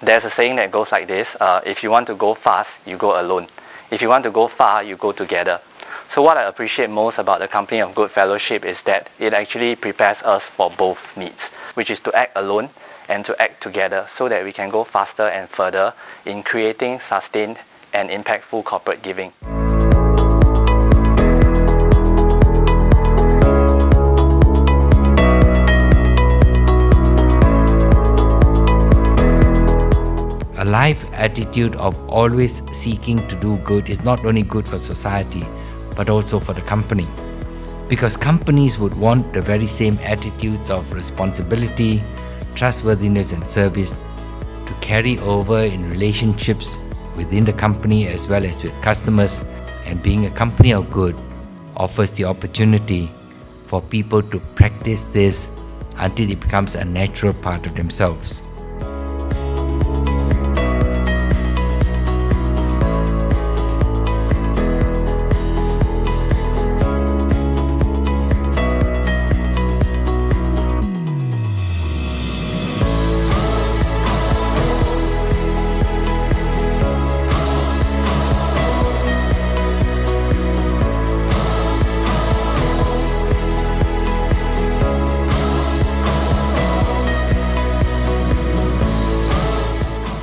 There's a saying that goes like this, if you want to go fast, you go alone. If you want to go far, you go together. So what I appreciate most about the Company of Good Fellowship is that it actually prepares us for both needs, which is to act alone and to act together so that we can go faster and further in creating sustained and impactful corporate giving. A life attitude of always seeking to do good is not only good for society, but also for the company. Because companies would want the very same attitudes of responsibility, trustworthiness and service to carry over in relationships within the company as well as with customers, and being a company of good offers the opportunity for people to practice this until it becomes a natural part of themselves.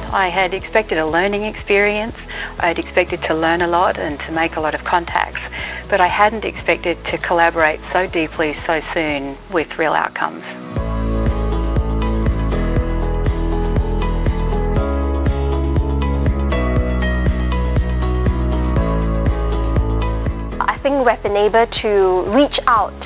I had expected a learning experience. I had expected to learn a lot and to make a lot of contacts, but I hadn't expected to collaborate so deeply so soon with real outcomes. I think we've been able to reach out,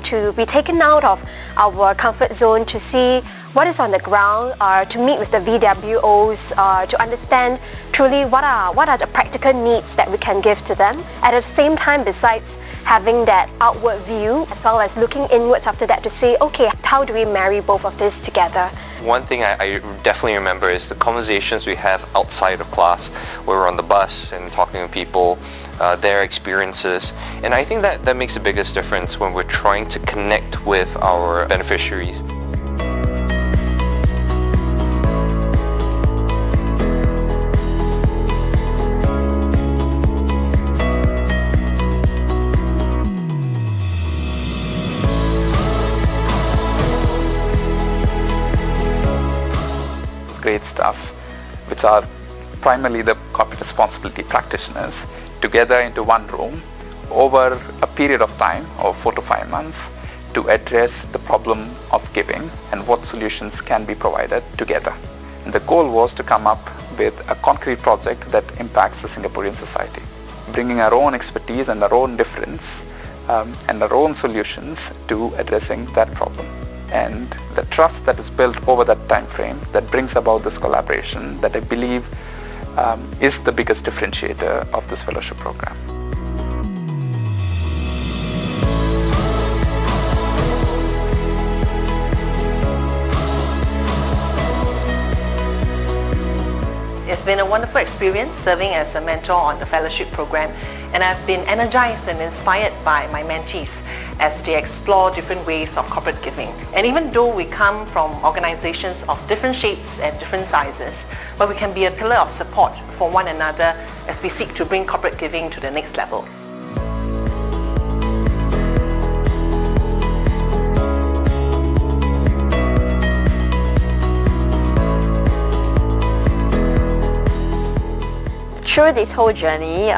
to be taken out of our comfort zone, to see what is on the ground, to meet with the VWOs, to understand truly what are the practical needs that we can give to them. At the same time, besides having that outward view, as well as looking inwards after that to say, okay, how do we marry both of this together? One thing I definitely remember is the conversations we have outside of class, where we're on the bus and talking to people, their experiences. And I think that makes the biggest difference when we're trying to connect with our beneficiaries. Great stuff, which are primarily the corporate responsibility practitioners, together into one room over a period of time of 4 to 5 months to address the problem of giving and what solutions can be provided together. And the goal was to come up with a concrete project that impacts the Singaporean society, bringing our own expertise and our own difference and our own solutions to addressing that problem. And the trust that is built over that time frame that brings about this collaboration, that I believe is the biggest differentiator of this fellowship program. It's been a wonderful experience serving as a mentor on the fellowship program, and I've been energized and inspired by my mentees as they explore different ways of corporate giving. And even though we come from organizations of different shapes and different sizes, but we can be a pillar of support for one another as we seek to bring corporate giving to the next level. Through this whole journey,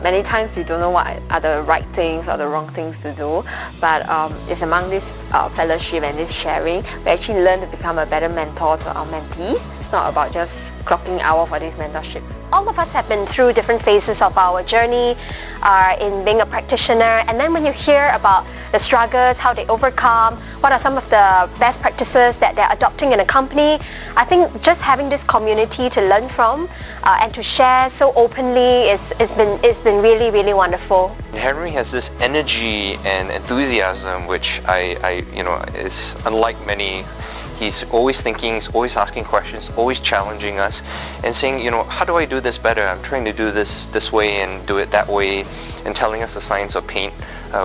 many times you don't know what are the right things or the wrong things to do, but it's among this fellowship and this sharing, we actually learn to become a better mentor to our mentees. It's not about just clocking hour for this mentorship. All of us have been through different phases of our journey in being a practitioner, and then when you hear about the struggles, how they overcome, what are some of the best practices that they're adopting in a company, I think just having this community to learn from and to share so openly, it's been really, really wonderful. Henry has this energy and enthusiasm which I is unlike many He's always thinking, he's always asking questions, always challenging us and saying, how do I do this better? I'm trying to do this way and do it that way, and telling us the science of paint,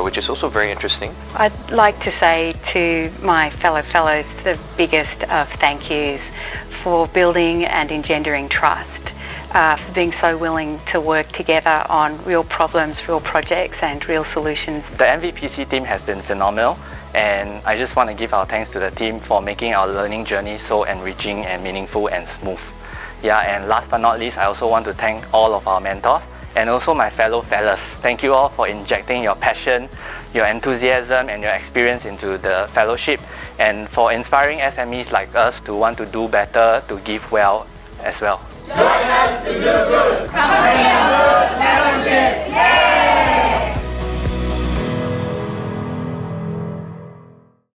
which is also very interesting. I'd like to say to my fellow fellows the biggest of thank yous for building and engendering trust, for being so willing to work together on real problems, real projects and real solutions. The NVPC team has been phenomenal, and I just want to give our thanks to the team for making our learning journey so enriching and meaningful and smooth. Yeah, and last but not least, I also want to thank all of our mentors and also my fellow fellas. Thank you all for injecting your passion, your enthusiasm and your experience into the fellowship, and for inspiring SMEs like us to want to do better, to give well as well. Join us to do good. Company of Good Fellowship. Yay!